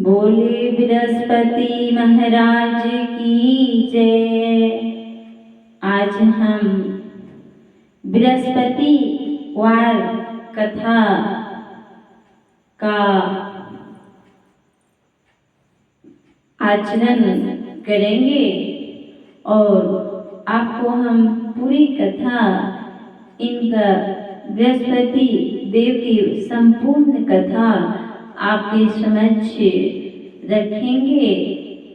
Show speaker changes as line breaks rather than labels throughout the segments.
बोले बृहस्पति महाराज की जय। आज हम बृहस्पति वार कथा का आचरण करेंगे और आपको हम पूरी कथा इनका बृहस्पति देव की संपूर्ण कथा आपके समक्ष रखेंगे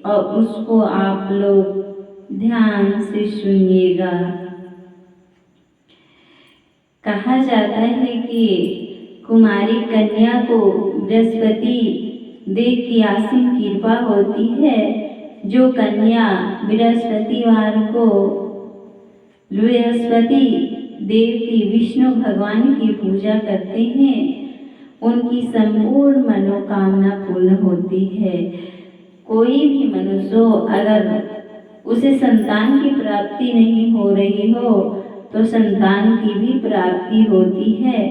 और उसको आप लोग ध्यान से सुनिएगा। कहा जाता है कि कुमारी कन्या को बृहस्पति देव की असीम कृपा होती है। जो कन्या बृहस्पतिवार को बृहस्पति देव की विष्णु भगवान की पूजा करते हैं उनकी संपूर्ण मनोकामना पूर्ण होती है। कोई भी मनुष्य अगर उसे संतान की प्राप्ति नहीं हो रही हो तो संतान की भी प्राप्ति होती है,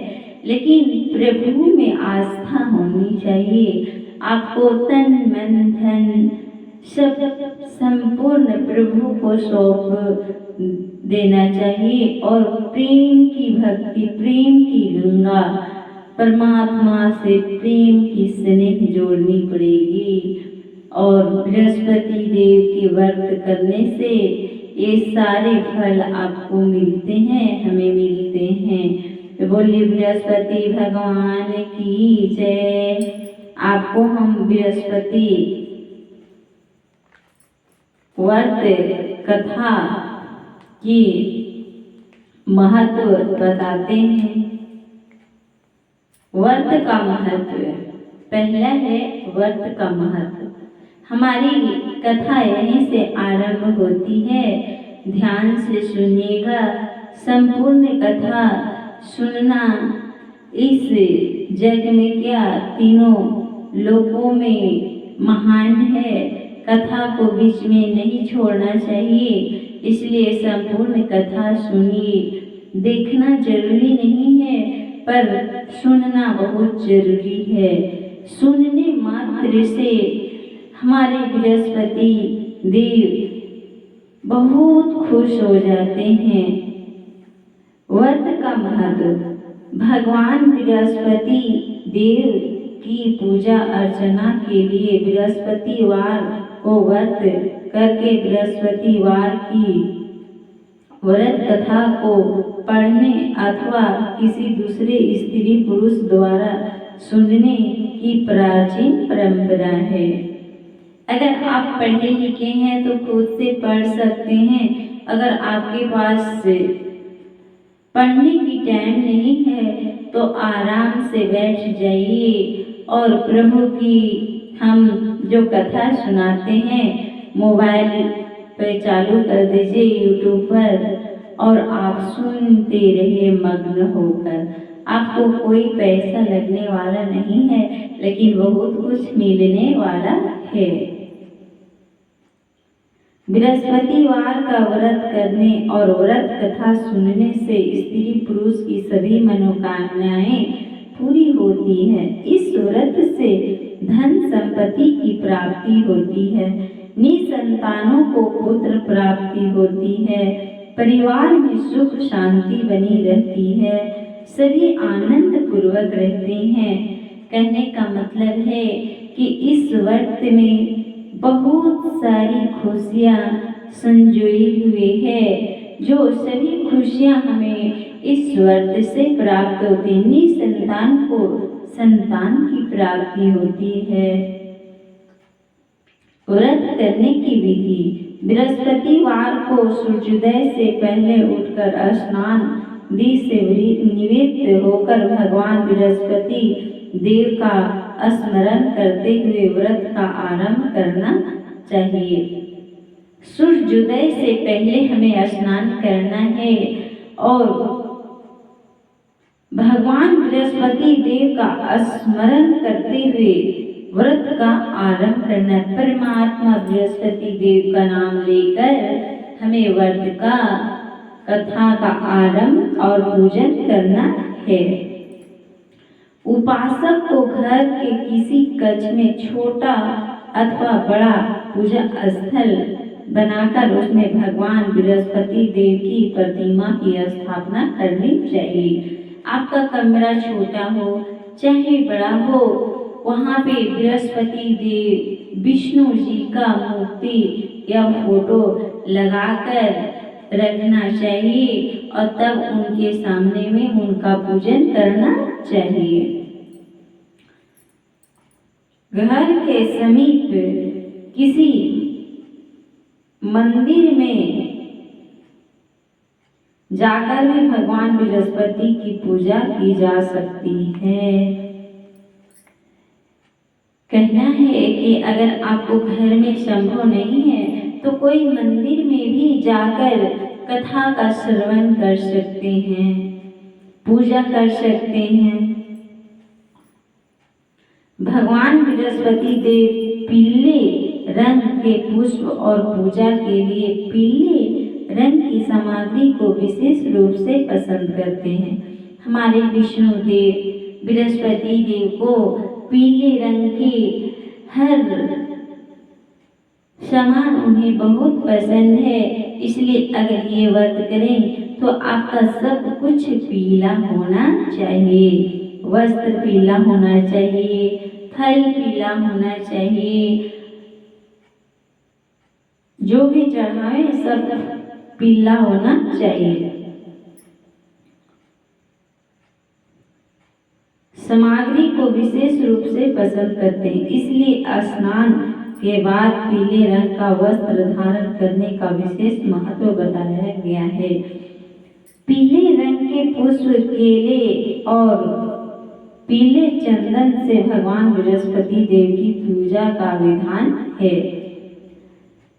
लेकिन प्रभु में आस्था होनी चाहिए। आपको तन मन धन सब संपूर्ण प्रभु को सौंप देना चाहिए और प्रेम की भक्ति, प्रेम की गंगा, परमात्मा से प्रेम की स्नेह जोड़नी पड़ेगी। और बृहस्पति देव के व्रत करने से ये सारे फल आपको मिलते हैं, हमें मिलते हैं। बोलिए बृहस्पति भगवान की जय। आपको हम बृहस्पति व्रत कथा की महत्व बताते हैं। व्रत का महत्व, पहला है व्रत का महत्व। हमारी कथा यहीं से आरंभ होती है, ध्यान से सुनिएगा। संपूर्ण कथा सुनना इस जग में क्या तीनों लोकों में महान है। कथा को बीच में नहीं छोड़ना चाहिए, इसलिए संपूर्ण कथा सुनिए। देखना जरूरी नहीं है पर सुनना बहुत जरूरी है। सुनने मात्र से हमारे बृहस्पति देव बहुत खुश हो जाते हैं। व्रत का महत्व, भगवान बृहस्पति देव की पूजा अर्चना के लिए बृहस्पतिवार को व्रत करके बृहस्पतिवार की व्रत कथा को पढ़ने अथवा किसी दूसरे स्त्री पुरुष द्वारा सुनने की प्राचीन परंपरा है। अगर आप पढ़े लिखे हैं तो खुद से पढ़ सकते हैं। अगर आपके पास पढ़ने की टाइम नहीं है तो आराम से बैठ जाइए और प्रभु की हम जो कथा सुनाते हैं मोबाइल पे चालू कर दीजिए यूट्यूब पर और आप सुनते रहिए मग्न होकर। आपको कोई पैसा लगने वाला नहीं है, लेकिन बहुत कुछ मिलने वाला है। बृहस्पतिवार का व्रत करने और व्रत कथा सुनने से स्त्री पुरुष की सभी मनोकामनाएं पूरी होती है। इस व्रत से धन संपत्ति की प्राप्ति होती है, निसंतानों को पुत्र प्राप्ति होती है, परिवार में सुख शांति बनी रहती है, सभी आनंद पूर्वक रहते हैं। कहने का मतलब है कि इस व्रत में बहुत सारी खुशियाँ संजोई हुई है, जो सभी खुशियाँ हमें इस व्रत से प्राप्त होती है। निसंतान को संतान की प्राप्ति होती है। व्रत करने की विधि, बृहस्पतिवार को सूर्योदय से पहले उठकर स्नान दी से निवृत्त होकर भगवान बृहस्पति देव का स्मरण करते हुए व्रत का आरंभ करना चाहिए। सूर्योदय से पहले हमें स्नान करना है और भगवान बृहस्पति देव का स्मरण करते हुए व्रत का आरंभ करना। परमात्मा बृहस्पति देव का नाम लेकर हमें व्रत का कथा का आरंभ और पूजन करना है। उपासक को घर के किसी कक्ष में छोटा अथवा बड़ा पूजा स्थल बनाकर उसमें भगवान बृहस्पति देव की प्रतिमा की स्थापना करनी चाहिए। आपका कमरा छोटा हो चाहे बड़ा हो, वहाँ पे बृहस्पति देव, विष्णु जी का मूर्ति या फोटो लगाकर रखना चाहिए और तब उनके सामने में उनका पूजन करना चाहिए। घर के समीप किसी मंदिर में जाकर भी भगवान बृहस्पति की पूजा की जा सकती है। कहना है कि अगर आपको घर में संभव नहीं है तो कोई मंदिर में भी जाकर कथा का श्रवण कर सकते हैं, पूजा कर सकते हैं। भगवान बृहस्पति देव पीले रंग के पुष्प और पूजा के लिए पीले रंग की सामग्री को विशेष रूप से पसंद करते हैं। हमारे विष्णु देव बृहस्पति देव को पीले रंग के हर सामान उन्हें बहुत पसंद है, इसलिए अगर ये व्रत करें तो आपका सब कुछ पीला होना चाहिए। वस्त्र पीला होना चाहिए, फल पीला होना चाहिए, जो भी चढ़ावे सब पीला होना चाहिए। सामग्री को विशेष रूप से पसंद करते हैं, इसलिए स्नान के बाद पीले रंग का वस्त्र धारण करने का विशेष महत्व बताया गया है। पीले रंग के पुष्प, केले और पीले चंदन से भगवान बृहस्पति देव की पूजा का विधान है।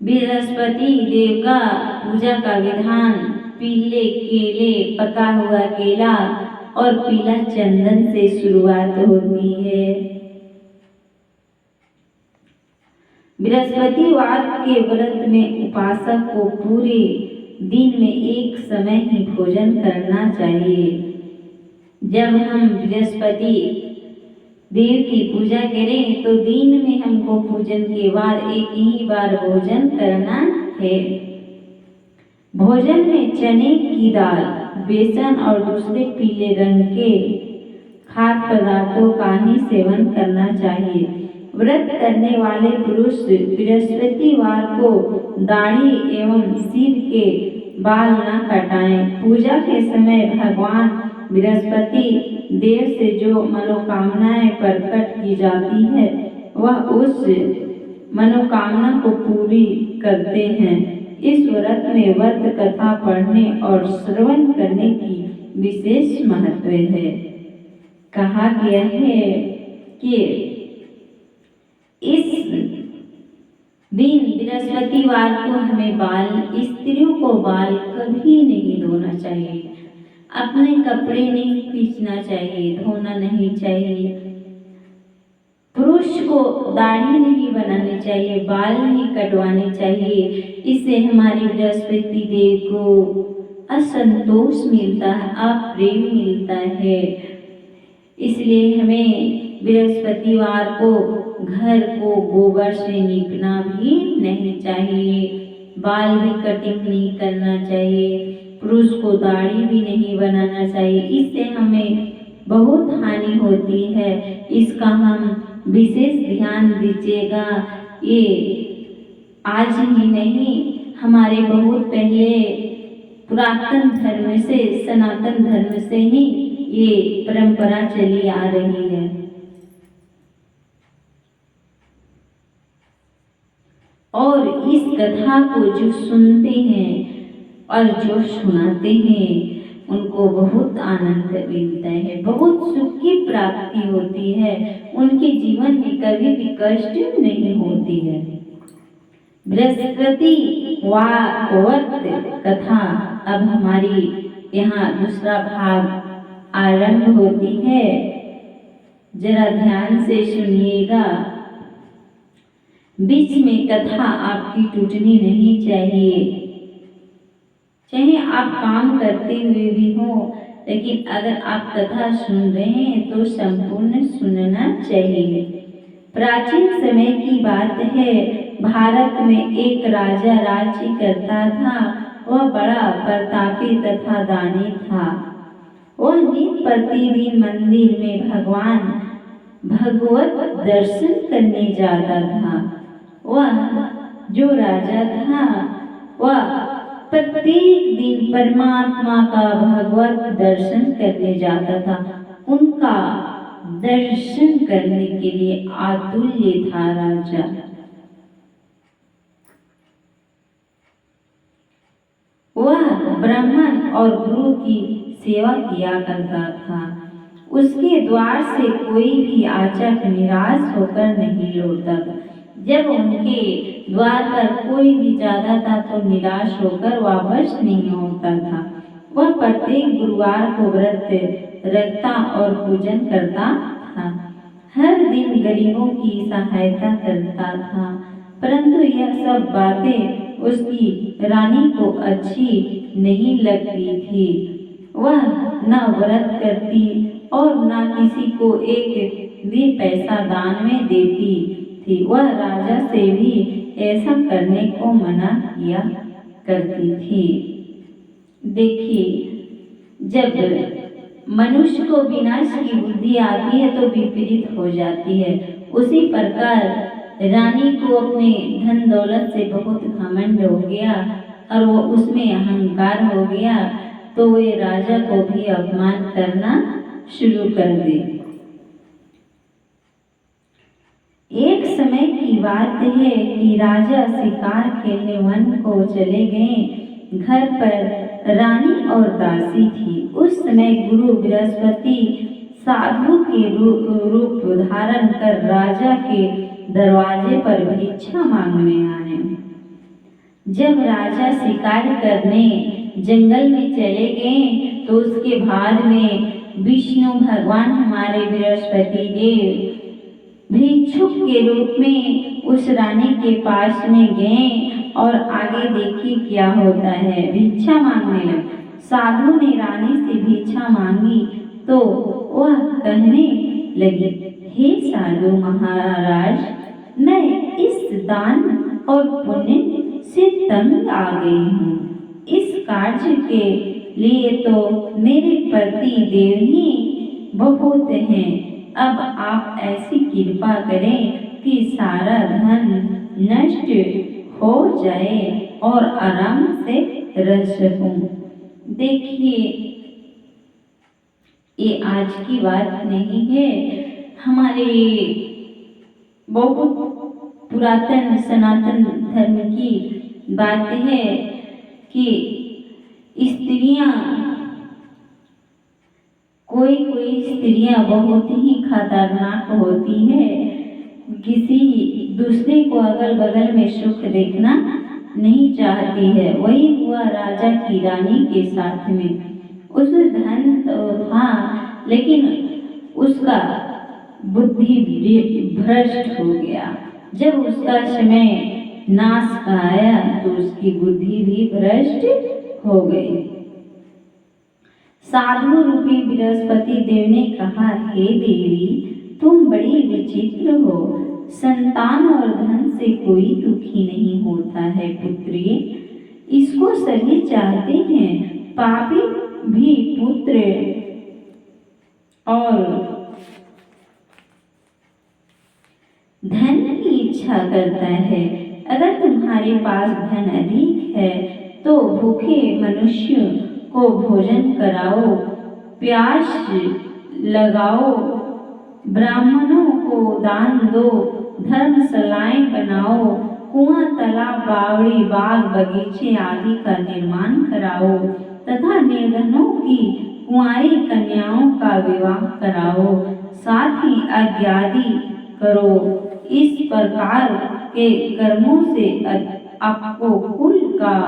बृहस्पति देव का पूजा का विधान पीले केले, पका हुआ केला और पीला चंदन से शुरुआत होती है। बृहस्पतिवार के व्रत में उपासक को पूरे दिन में एक समय ही भोजन करना चाहिए। जब हम बृहस्पति देव की पूजा करें तो दिन में हमको पूजन के बाद एक ही बार भोजन करना है। भोजन में चने की दाल, बेसन और दूसरे पीले रंग के खाद्य पदार्थों का ही सेवन करना चाहिए। व्रत करने वाले पुरुष बृहस्पतिवार को दाढ़ी एवं सिर के बाल न कटाएं। पूजा के समय भगवान बृहस्पति देव से जो मनोकामनाएं प्रकट की जाती है वह उस मनोकामना को पूरी करते हैं। इस व्रत में व्रत कथा पढ़ने और श्रवण करने की विशेष महत्व है। कहा गया है कि इस दिन बृहस्पतिवार को हमें स्त्रियों को बाल कभी नहीं धोना चाहिए, अपने कपड़े नहीं खींचना चाहिए, धोना नहीं चाहिए। पुरुष को दाढ़ी नहीं बनानी चाहिए, बाल नहीं कटवाने चाहिए। इससे हमारे बृहस्पति देव को असंतोष मिलता है, अप्रेम मिलता है। इसलिए हमें बृहस्पतिवार को घर को गोबर से लीपना भी नहीं चाहिए, बाल भी कटिंग नहीं करना चाहिए, पुरुष को दाढ़ी भी नहीं बनाना चाहिए। इससे हमें बहुत हानि होती है, इसका हम विशेष ध्यान दीजिएगा। ये आज ही नहीं, हमारे बहुत पहले पुरातन धर्म से, सनातन धर्म से ही ये परंपरा चली आ रही है। और इस कथा को जो सुनते हैं और जो सुनाते हैं उनको बहुत आनंद मिलता है, बहुत सुख की प्राप्ति होती है, उनके जीवन में कभी भी कष्ट नहीं होती है। बृहस्पति व्रत कथा अब हमारी यहाँ दूसरा भाग आरंभ होती है। जरा ध्यान से सुनिएगा, बीच में कथा आपकी टूटनी नहीं चाहिए। चाहे आप काम करते हुए भी हो लेकिन अगर आप कथा सुन रहे हैं तो संपूर्ण सुनना चाहिए। प्राचीन समय की बात है, भारत में एक राजा राज्य करता था। वह बड़ा प्रतापी तथा दानी था। वह नित्य प्रतिदिन मंदिर में भगवत दर्शन करने जाता था। वह जो राजा था वह प्रत्येक दिन परमात्मा का भगवत दर्शन करने जाता था। उनका दर्शन करने के लिए आतुल्य था राजा। वह ब्राह्मण और गुरु की सेवा किया करता था। उसके द्वार से कोई भी याचक निराश होकर नहीं लौटता था। जब उनके द्वार पर कोई भी जाता था तो निराश होकर वापस नहीं होता था। वह प्रत्येक गुरुवार को व्रत रखता और पूजन करता था। हर दिन गरीबों की सहायता करता था। परंतु यह सब बातें उसकी रानी को अच्छी नहीं लगती थी। वह न व्रत करती और न किसी को एक भी पैसा दान में देती थी। वह राजा से भी ऐसा करने को मना किया करती थी। देखिए, जब मनुष्य को विनाश की बुद्धि आती है तो विपरीत हो जाती है। उसी प्रकार रानी को अपने धन दौलत से बहुत घमंड हो गया और वो उसमें अहंकार हो गया, तो वे राजा को भी अपमान करना शुरू कर दे। एक समय की बात है कि राजा शिकार खेलने वन को चले गए। घर पर रानी और दासी थी। उस समय गुरु बृहस्पति साधु के रूप धारण कर राजा के दरवाजे पर भिक्षा मांगने आए। जब राजा शिकार करने जंगल में चले गए तो उसके बाद में विष्णु भगवान हमारे बृहस्पति देव भिक्षुक के रूप में उस रानी के पास में गए और आगे देखिए क्या होता है। भिक्षा मांगने लगे। साधु ने रानी से भिक्षा मांगी तो वह कहने लगी, हे साधु महाराज, मैं इस दान और पुण्य से तंग आ गई हूँ। इस कार्य के लिए तो मेरे पति देव ही बहुत हैं। अब आप ऐसी कृपा करें कि सारा धन नष्ट हो जाए और आराम से रह सकूं। देखिए, ये आज की बात नहीं है, हमारे बहुत पुरातन सनातन धर्म की बात है कि स्त्रियां कोई स्त्रियां बहुत ही खतरनाक होती है। किसी दूसरे को अगल बगल में सुख देखना नहीं चाहती है। वही हुआ राजा की रानी के साथ में। उस धन तो था लेकिन उसका बुद्धि भ्रष्ट हो गया। जब उसका समय नाश का आया तो उसकी बुद्धि भी भ्रष्ट हो गई। साधु रूपी बृहस्पति देव ने कहा, हे देवी, तुम बड़ी विचित्र हो। संतान और धन से कोई दुखी नहीं होता है पुत्री। इसको सभी चाहते हैं। पापी भी पुत्र और धन की इच्छा करता है। अगर तुम्हारे पास धन अधिक है तो भूखे मनुष्य को भोजन कराओ, प्यास लगाओ, ब्राह्मणों को दान दो, धर्मशालाएं बनाओ, कुआं, तालाब, बावड़ी, बाग, बगीचे आदि का निर्माण कराओ तथा निर्धनों की कुंवारी कन्याओं का विवाह कराओ, साथ ही यज्ञादि करो। इस प्रकार के कर्मों से आपको कुल का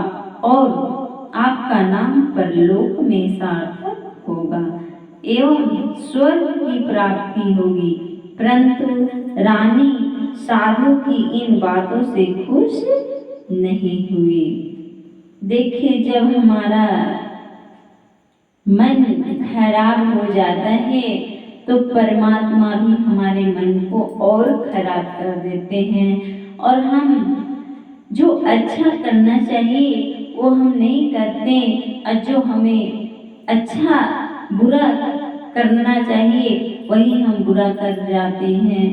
और आपका नाम परलोक में सार्थक होगा एवं स्वर्ग की प्राप्ति होगी। परंतु रानी साधु की इन बातों से खुश नहीं हुई। देखिए, जब हमारा मन खराब हो जाता है तो परमात्मा भी हमारे मन को और खराब कर देते हैं, और हम जो अच्छा करना चाहिए वो हम नहीं करते, और जो हमें अच्छा बुरा करना चाहिए वही हम बुरा कर जाते हैं।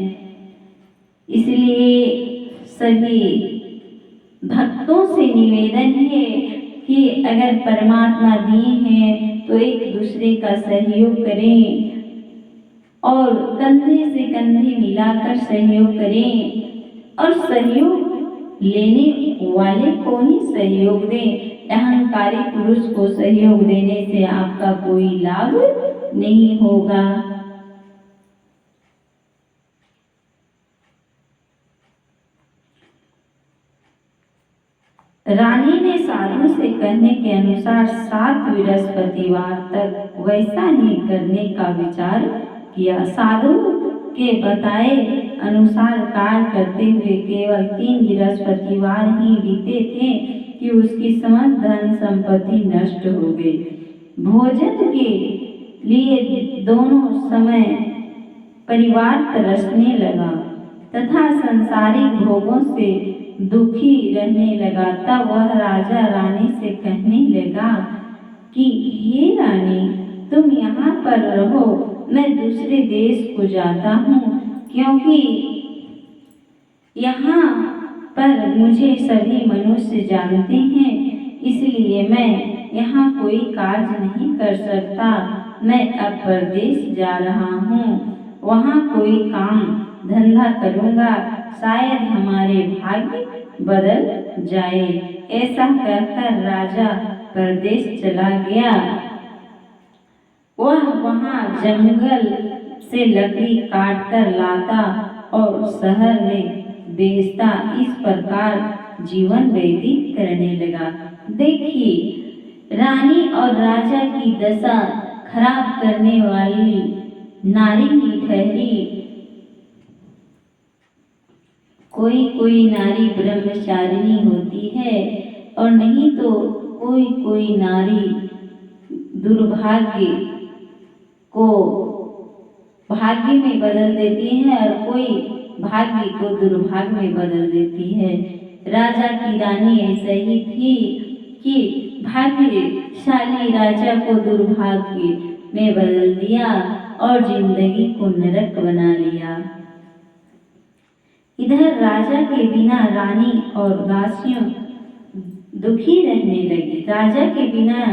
इसलिए सभी भक्तों से निवेदन है कि अगर परमात्मा दिए हैं तो एक दूसरे का सहयोग करें और कंधे से कंधे मिलाकर सहयोग करें, और सहयोग लेने वाले को ही सहयोग दें। अहंकारी पुरुष को सहयोग देने से आपका कोई लाभ नहीं होगा। रानी ने साधु से कहने के अनुसार 7 बृहस्पतिवार तक वैसा ही करने का विचार किया। साधु के बताए अनुसार कार्य करते हुए केवल 3 बृहस्पतिवार ही बीते थे कि उसकी समस्त धन संपत्ति नष्ट हो गई। भोजन के लिए दोनों समय परिवार तरसने लगा तथा संसारिक भोगों से दुखी रहने लगा। तब वह राजा रानी से कहने लगा कि हे रानी, तुम यहाँ पर रहो, मैं दूसरे देश को जाता हूँ, क्योंकि यहाँ पर मुझे सभी मनुष्य जानते हैं, इसलिए मैं यहाँ कोई कार्य नहीं कर सकता। मैं अब परदेश जा रहा हूँ, वहाँ कोई काम धंधा करूँगा, शायद हमारे भाग्य बदल जाए। ऐसा कहकर राजा परदेश चला गया। वह वहाँ जंगल से लकड़ी काट कर लाता और शहर में बेचता। इस प्रकार जीवन व्यतीत करने लगा। देखिए, रानी और राजा की दशा खराब करने वाली नारी की ठहरी। कोई कोई नारी ब्रह्मचारिणी होती है और नहीं तो कोई कोई नारी दुर्भाग्य को भाग्य में बदल देती है और कोई भाग्य को दुर्भाग्य में बदल देती है। राजा की रानी ऐसा ही थी कि भाग्यशाली राजा को दुर्भाग्य में बदल दिया और जिंदगी को नरक बना लिया। इधर राजा के बिना रानी और दासियों दुखी रहने लगी। राजा के बिना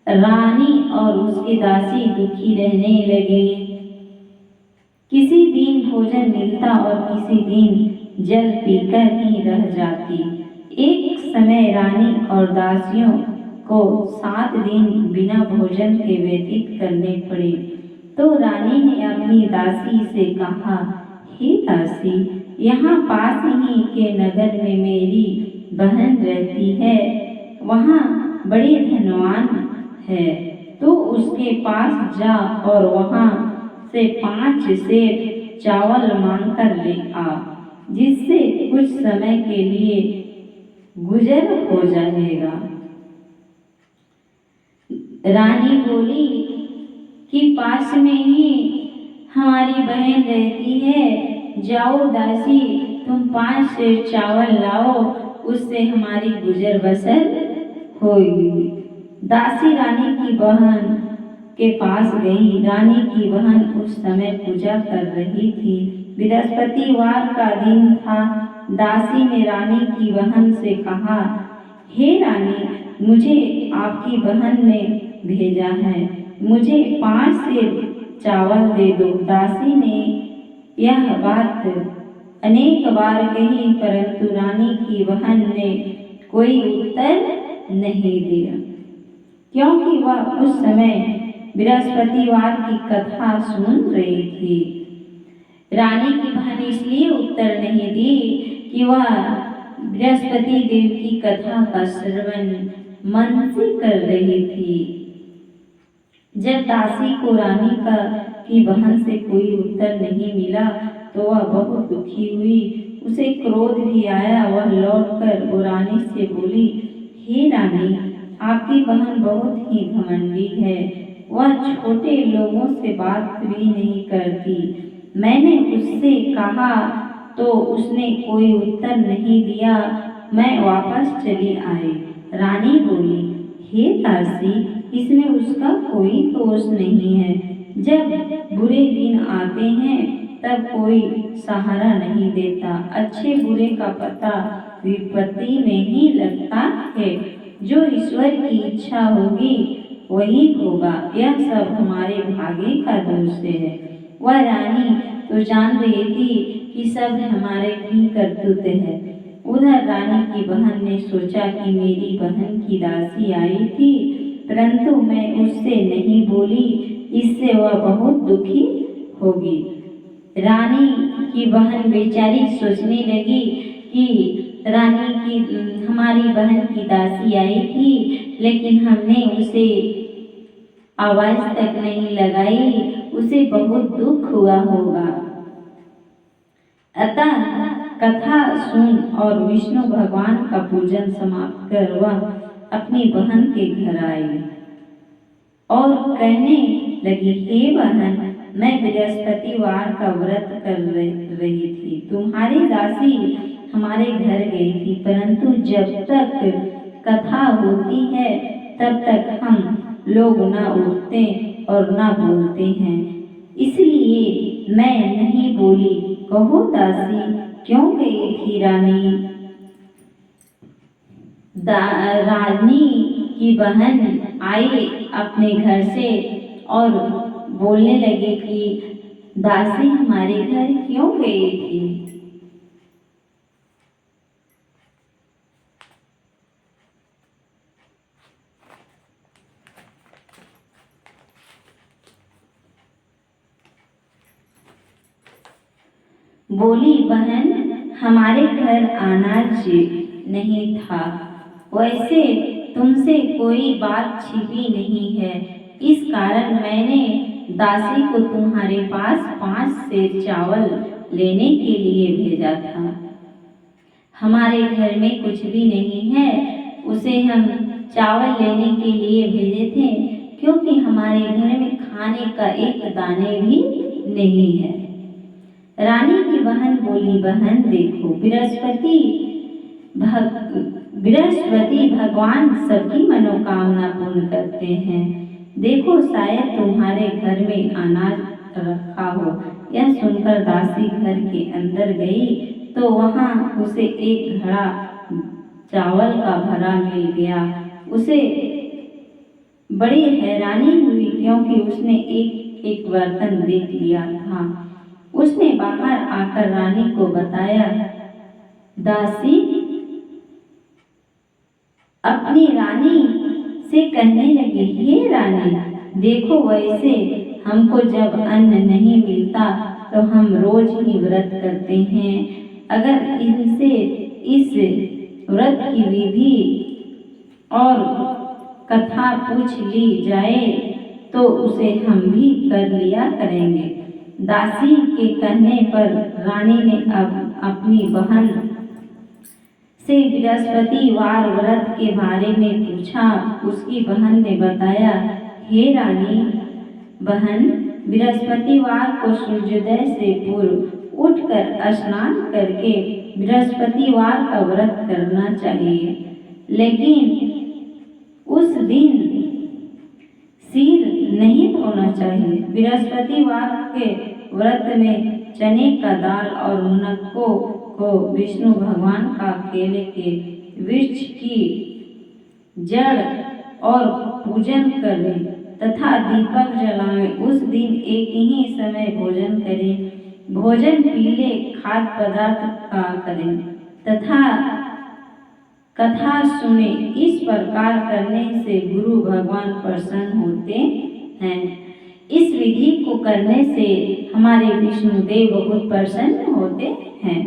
रानी और उसके दासी दुखी रहने लगे। किसी दिन भोजन मिलता और किसी दिन जल पीकर ही रह जाती। एक समय रानी और दासियों को 7 दिन बिना भोजन के व्यतीत करने पड़े। तो रानी ने अपनी दासी से कहा, हे दासी, यहाँ पास ही के नगर में मेरी बहन रहती है, वहाँ बड़ी धनवान है, तो उसके पास जा और वहाँ से 5 सेर चावल मांग कर ले आ, जिससे कुछ समय के लिए गुजर हो जाएगा। रानी बोली कि पास में ही हमारी बहन रहती है, जाओ दासी, तुम 5 सेर चावल लाओ, उससे हमारी गुजर बसर होगी। दासी रानी की बहन के पास गई। रानी की बहन उस समय पूजा कर रही थी। बृहस्पतिवार का दिन था। दासी ने रानी की बहन से कहा, हे रानी, मुझे आपकी बहन ने भेजा है, मुझे 5 सेर चावल दे दो। दासी ने यह बात अनेक बार कही, परंतु रानी की बहन ने कोई उत्तर नहीं दिया, क्योंकि वह उस समय बृहस्पतिवार की कथा सुन रही थी। रानी की बहन इसलिए उत्तर नहीं दी कि वह बृहस्पति देव की कथा का श्रवण मन से कर रही थी। जब दासी को रानी की बहन से कोई उत्तर नहीं मिला तो वह बहुत दुखी हुई। उसे क्रोध भी आया। वह लौटकर वो रानी से बोली, हे रानी, आपकी बहन बहुत ही घमंडी है, वह छोटे लोगों से बात भी नहीं करती। मैंने उससे कहा तो उसने कोई उत्तर नहीं दिया। मैं वापस चली आई। रानी बोली, हे दासी, इसमें उसका कोई दोष नहीं है। जब बुरे दिन आते हैं तब कोई सहारा नहीं देता। अच्छे बुरे का पता विपत्ति में ही लगता है। जो ईश्वर की इच्छा होगी वही होगा। यह सब हमारे भाग्य का दोष है। वह रानी तो जान रही थी कि सब हमारे ही करतूत है। उधर रानी की बहन ने सोचा कि मेरी बहन की दासी आई थी, परंतु मैं उससे नहीं बोली, इससे वह बहुत दुखी होगी। रानी की बहन बेचारी सोचने लगी कि हमारी बहन की दासी आई थी, लेकिन हमने उसे आवाज तक नहीं लगाई, उसे बहुत दुख हुआ होगा। अतः कथा सुन और विष्णु भगवान का पूजन समाप्त कर वह अपनी बहन के घर आई और कहने लगी, हे बहन, मैं बृहस्पतिवार का व्रत कर रही थी। तुम्हारी दासी हमारे घर गई थी, परंतु जब तक कथा होती है तब तक हम लोग न उठते और न बोलते हैं, इसलिए मैं नहीं बोली। कहो दासी, क्यों गई थी रानी? रानी की बहन आई अपने घर से और बोलने लगे कि दासी हमारे घर क्यों गई थी? बोली, बहन, हमारे घर अनाज नहीं था। वैसे तुमसे कोई बात छिपी नहीं है, इस कारण मैंने दासी को तुम्हारे पास 5 सेर चावल लेने के लिए भेजा था। हमारे घर में कुछ भी नहीं है, उसे हम चावल लेने के लिए भेजे थे, क्योंकि हमारे घर में खाने का एक दाने भी नहीं है। रानी की बहन बोली, बहन देखो, बृहस्पति भगवान सबकी मनोकामना पूर्ण करते हैं। देखो, शायद तुम्हारे घर में अनाज रखा हो। यह सुनकर दासी घर के अंदर गई तो वहां उसे एक घड़ा चावल का भरा मिल गया। उसे बड़ी हैरानी हुई, क्योंकि उसने एक एक बर्तन देख लिया था। उसने बाहर आकर रानी को बताया। दासी अपनी रानी से कहने लगी, हे रानी, देखो, वैसे हमको जब अन्न नहीं मिलता तो हम रोज ही व्रत करते हैं। अगर इनसे इस व्रत की विधि और कथा पूछ ली जाए तो उसे हम भी कर लिया करेंगे। दासी के कहने पर रानी ने अब अपनी बहन से बृहस्पतिवार व्रत के बारे में पूछा। उसकी बहन ने बताया, हे रानी बहन, बृहस्पतिवार को सूर्योदय से पूर्व उठकर स्नान करके बृहस्पतिवार का व्रत करना चाहिए, लेकिन उस दिन सिर नहीं धोना चाहिए। बृहस्पतिवार के व्रत में चने का दाल और मुनक्को को विष्णु भगवान का केले के वृक्ष की जड़ और पूजन करें तथा दीपक जलाएं। उस दिन एक ही समय भोजन करें। भोजन पीले खाद्य पदार्थ का करें तथा कथा सुने। इस प्रकार करने से गुरु भगवान प्रसन्न होते हैं। इस विधि को करने से हमारे विष्णुदेव बहुत प्रसन्न होते हैं।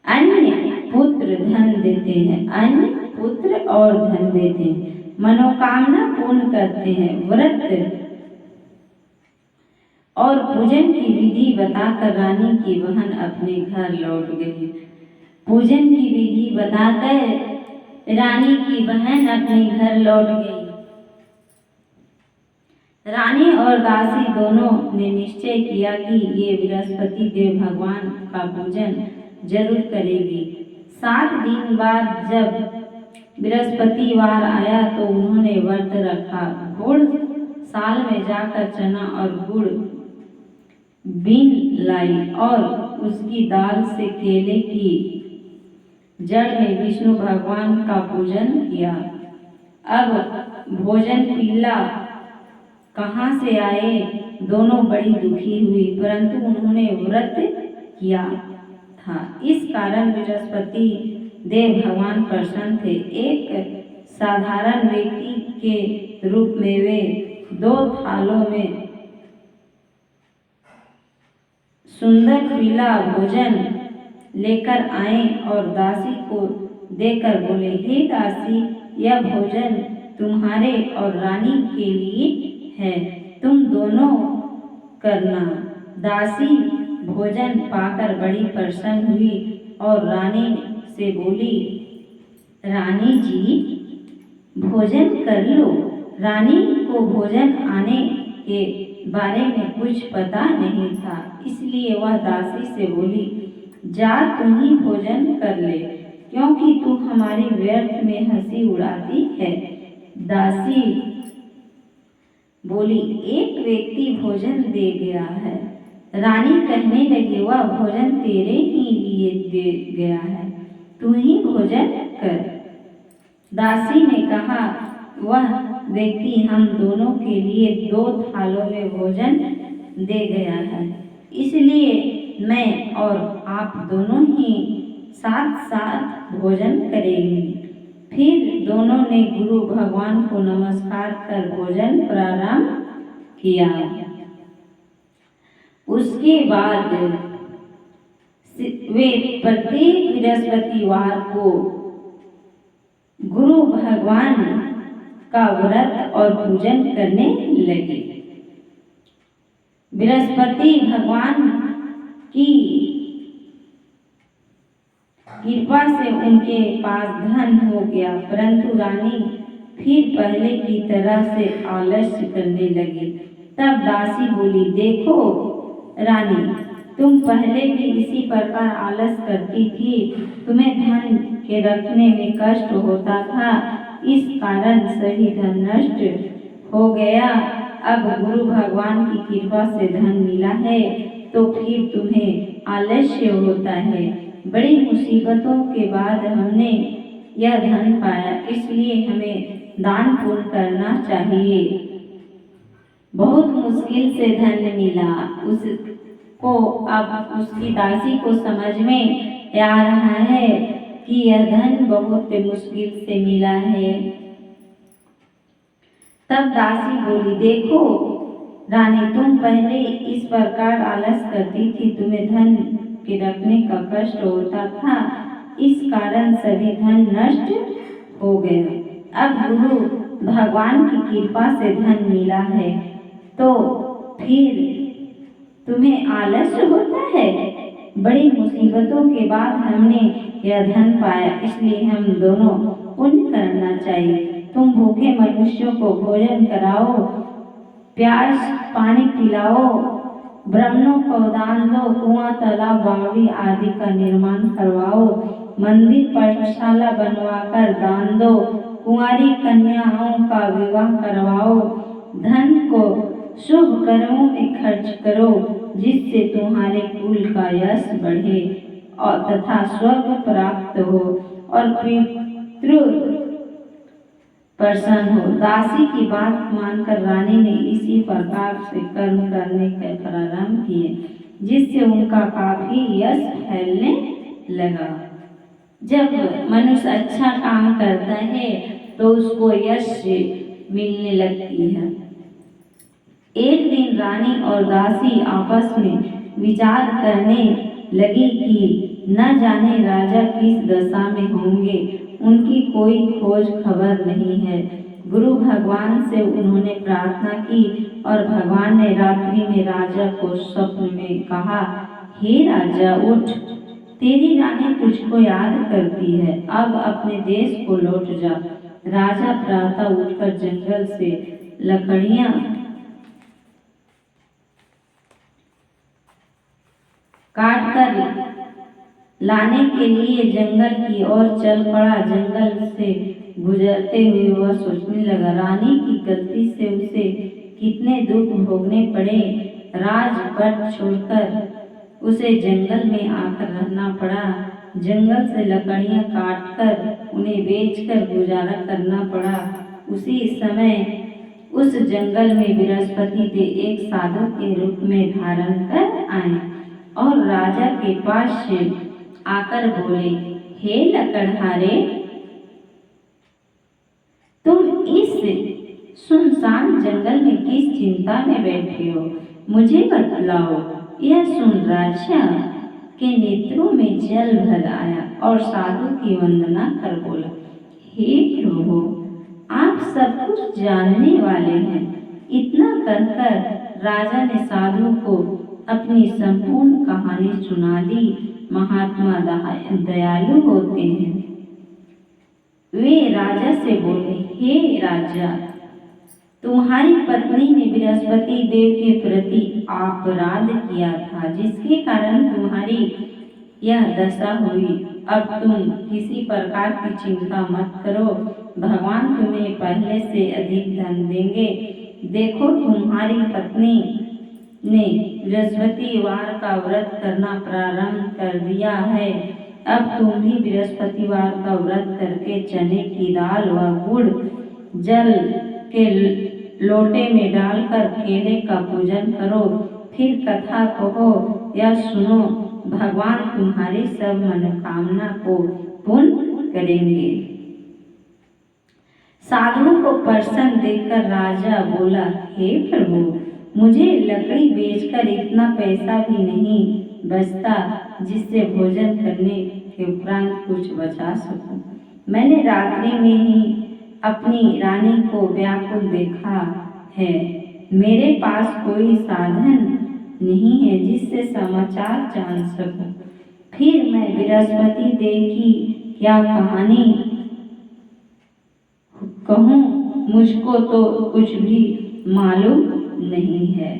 अन्य पुत्र धन देते हैं, अन्य पुत्र और धन देते हैं, मनोकामना पूर्ण करते हैं। व्रत और पूजन की विधि बताकर रानी की बहन अपने घर लौट गई। पूजन की विधि बताकर रानी की बहन अपने घर लौट गई। रानी और दासी दोनों ने निश्चय किया कि ये बृहस्पति देव भगवान का पूजन जरूर करेगी। 7 दिन बाद जब बृहस्पतिवार आया तो उन्होंने व्रत रखा। गुड़ साल में जाकर चना और गुड़ बीन लाई और उसकी दाल से केले की जड़ में विष्णु भगवान का पूजन किया। अब भोजन पीला कहाँ से आए, दोनों बड़ी दुखी हुई, परंतु उन्होंने व्रत किया था, इस कारण बृहस्पति देव भगवान प्रसन्न थे। एक साधारण व्यक्ति के रूप में वे 2 थालों में सुंदर पीला भोजन लेकर आए और दासी को देकर बोले, हे दासी, यह भोजन तुम्हारे और रानी के लिए है, तुम दोनों करना। दासी भोजन पाकर बड़ी प्रसन्न हुई और रानी से बोली, रानी जी भोजन कर लो। रानी को भोजन आने के बारे में कुछ पता नहीं था, इसलिए वह दासी से बोली, जा तुम ही भोजन कर ले, क्योंकि तू हमारी व्यर्थ में हंसी उड़ाती है। दासी बोली, एक व्यक्ति भोजन दे गया है। रानी कहने लगी, वह भोजन तेरे ही लिए दे गया है, तू ही भोजन कर। दासी ने कहा, वह व्यक्ति हम दोनों के लिए 2 थालों में भोजन दे गया है, इसलिए मैं और आप दोनों ही साथ साथ भोजन करेंगे। फिर दोनों ने गुरु भगवान को नमस्कार कर भोजन प्रारंभ किया। उसके बाद वे प्रत्येक बृहस्पतिवार को गुरु भगवान का व्रत और पूजन करने लगे। बृहस्पति भगवान की कृपा से उनके पास धन हो गया, परंतु रानी फिर पहले की तरह से आलस्य करने लगी। तब दासी बोली, देखो रानी, तुम पहले भी इसी प्रकार आलस करती थी, तुम्हें धन के रखने में कष्ट होता था, इस कारण सभी धन नष्ट हो गया। अब गुरु भगवान की कृपा से धन मिला है तो फिर तुम्हें आलस्य होता है। बड़ी मुसीबतों के बाद हमने यह धन पाया, इसलिए हमें दान पुण्य करना चाहिए। बहुत मुश्किल से धन मिला उसको, अब उसकी दासी को समझ में आ रहा है कि यह धन बहुत मुश्किल से मिला है। तब दासी बोली, देखो रानी, तुम पहले इस प्रकार आलस करती थी, तुम्हें धन के रखने का कष्ट होता था, इस कारण सभी धन नष्ट हो गया। अब गुरु भगवान की कृपा से धन मिला है तो फिर तुम्हें आलस्य होता है। बड़ी मुसीबतों के बाद हमने यह धन पाया, इसलिए हम दोनों पुण्य करना चाहिए। तुम भूखे मनुष्यों को भोजन कराओ, प्यास पानी पिलाओ, ब्राह्मणों को दान दो, कुआं तालाब बावड़ी आदि का निर्माण करवाओ, मंदिर पाठशाला बनवाकर दान दो, कुंवारी कन्याओं का विवाह करवाओ, धन को शुभ कर्मों में खर्च करो, जिससे तुम्हारे कुल का यश बढ़े और तथा स्वर्ग प्राप्त हो और पितृ प्रसन्न हो। दासी की बात मानकर रानी ने इसी प्रकार से कर्म करने के प्रारंभ किए, जिससे उनका काफी यश फैलने लगा। जब मनुष्य अच्छा काम करता है तो उसको यश मिलने लगती है। एक दिन रानी और दासी आपस में विचार करने लगी कि न जाने राजा किस दशा में होंगे, उनकी कोई खोज खबर नहीं है। गुरु भगवान से उन्होंने प्रार्थना की और भगवान ने रात्रि में राजा को स्वप्न में कहा, हे राजा, उठ, तेरी रानी तुझको याद करती है, अब अपने देश को लौट जा। राजा प्रातः उठकर जंगल से लकड़ियां काट कर लाने के लिए जंगल की ओर चल पड़ा। जंगल से गुजरते हुए वह सोचने लगा, रानी की गलती से उसे कितने दुख भोगने पड़े। राजपट छोड़कर उसे जंगल में आकर रहना पड़ा। जंगल से लकड़ियां काटकर उन्हें बेचकर गुजारा करना पड़ा। उसी समय उस जंगल में बृहस्पति देव एक साधु के रूप में धारण कर आए और राजा के पास से आकर बोले, हे लकड़हारे, तुम इस सुनसान जंगल में किस चिंता में बैठे हो, मुझे बतलाओ। यह सुन राजा के नेत्रों में जल भर आया और साधु की वंदना कर बोला, हे प्रभु, आप सब कुछ जानने वाले हैं। इतना कहकर राजा ने साधु को अपनी संपूर्ण कहानी सुना दी। महात्मा दयालु होते हैं। वे राजा से बोले, हे राजा, तुम्हारी पत्नी ने बृहस्पति देव के प्रति अपराध किया था, जिसके कारण तुम्हारी यह दशा हुई। अब तुम किसी प्रकार की चिंता मत करो, भगवान तुम्हें पहले से अधिक धन देंगे। देखो, तुम्हारी पत्नी ने बृहस्पतिवार का व्रत करना प्रारंभ कर दिया है। अब तुम भी बृहस्पतिवार का व्रत करके चने की दाल व गुड़ जल के लोटे में डालकर केले का पूजन करो, फिर कथा कहो या सुनो। भगवान तुम्हारी सब मनोकामना को पूर्ण करेंगे। साधु को प्रसन्न देखकर राजा बोला, हे प्रभु, मुझे लकड़ी बेचकर इतना पैसा भी नहीं बचता जिससे भोजन करने के उपरांत कुछ बचा सकूं। मैंने रात्रि में ही अपनी रानी को व्याकुल देखा है। मेरे पास कोई साधन नहीं है जिससे समाचार जान सकूं। फिर मैं बृहस्पति देव की क्या कहानी कहूँ, मुझको तो कुछ भी मालूम नहीं है।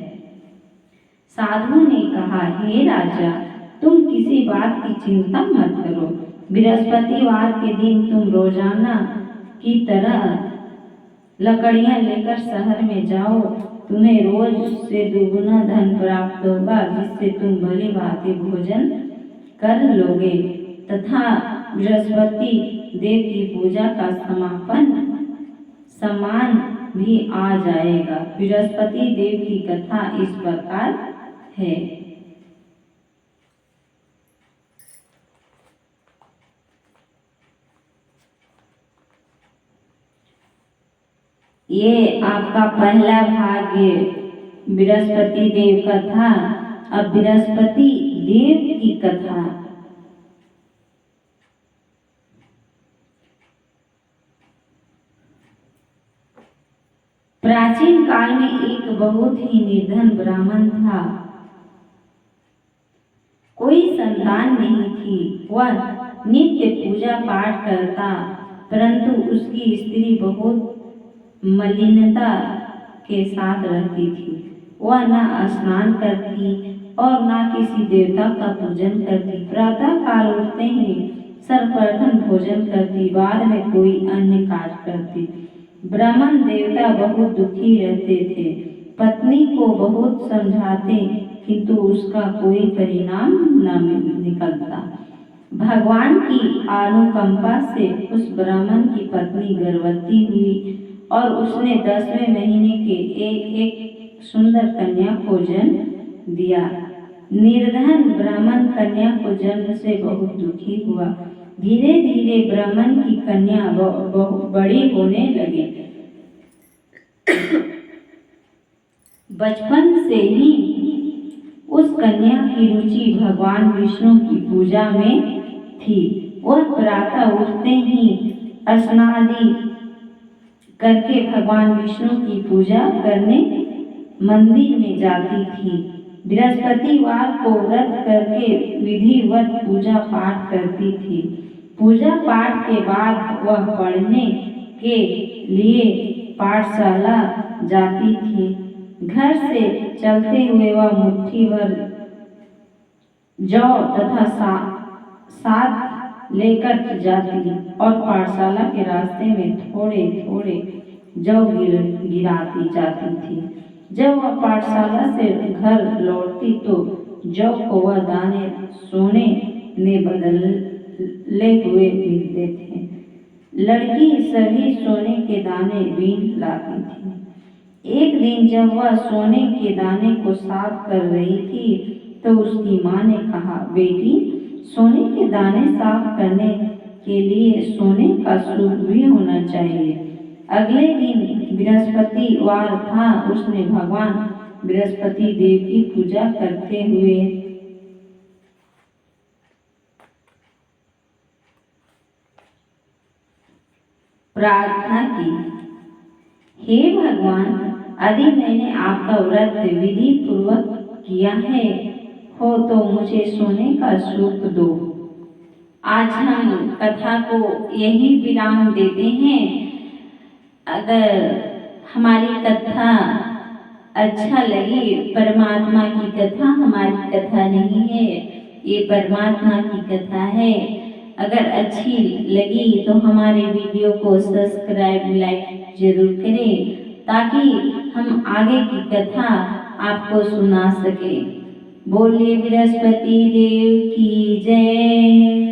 साधु ने कहा, हे राजा, तुम किसी बात की चिंता मत करो। बृहस्पतिवार के दिन तुम रोजाना की तरह लकड़ियां लेकर शहर में जाओ। तुम्हें रोज से दुगुना धन प्राप्त होगा, जिससे तुम भली भांति भोजन कर लोगे तथा बृहस्पति देव की पूजा का सम्मान भी आ जाएगा। बृहस्पति देव की कथा इस प्रकार है। ये आपका पहला भाग बृहस्पति देव का था। अब बृहस्पति देव की कथा। प्राचीन काल में एक बहुत ही निर्धन ब्राह्मण था। कोई संतान नहीं थी। वह नित्य पूजा पाठ करता, परंतु उसकी स्त्री बहुत मलिनता के साथ रहती थी। वह न स्नान करती और न किसी देवता का पूजन करती। प्रातः काल उठते ही सर्वप्रथम भोजन करती, बाद में कोई अन्य कार्य करती। ब्राह्मण देवता बहुत दुखी रहते थे। पत्नी को बहुत समझाते, किंतु उसका कोई परिणाम न निकलता। भगवान की अनुकंपा से उस ब्राह्मण की पत्नी गर्भवती हुई और उसने 10वें महीने के एक सुंदर कन्या को जन्म दिया। निर्धन ब्राह्मण कन्या को जन्म से बहुत दुखी हुआ। धीरे धीरे ब्राह्मण की कन्या बड़ी होने लगी। बचपन से ही उस कन्या की रुचि भगवान विष्णु की पूजा में थी। वह प्रातः उठते ही स्नानादि करके भगवान विष्णु की पूजा करने मंदिर में जाती थी। बृहस्पतिवार को व्रत करके विधिवत पूजा पाठ करती थी। पूजा पाठ के बाद वह पढ़ने के लिए पाठशाला जाती थी। घर से चलते हुए वह मुट्ठी भर जौ तथा साथ लेकर जाती और पाठशाला के रास्ते में थोड़े थोड़े जौ गिराती जाती थी। जब वह पाठशाला से घर लौटती तो जौ को वह दाने सोने में बदले हुए मिलते थे। लड़की सभी सोने के दाने बीन लाती थी। एक दिन जब वह सोने के दाने को साफ कर रही थी तो उसकी माँ ने कहा, बेटी, सोने के दाने साफ करने के लिए सोने का सूप भी होना चाहिए। अगले दिन बृहस्पतिवार था। उसने भगवान बृहस्पति देव की पूजा करते हुए प्रार्थना की, हे भगवान, यदि मैंने आपका व्रत विधि पूर्वक किया है हो तो मुझे सोने का सूप दो। आज हम कथा को यही विराम देते हैं। अगर हमारी कथा अच्छा लगी, परमात्मा की कथा हमारी कथा नहीं है, ये परमात्मा की कथा है। अगर अच्छी लगी तो हमारे वीडियो को सब्सक्राइब लाइक जरूर करें ताकि हम आगे की कथा आपको सुना सके। बोलिए बृहस्पति देव की जय।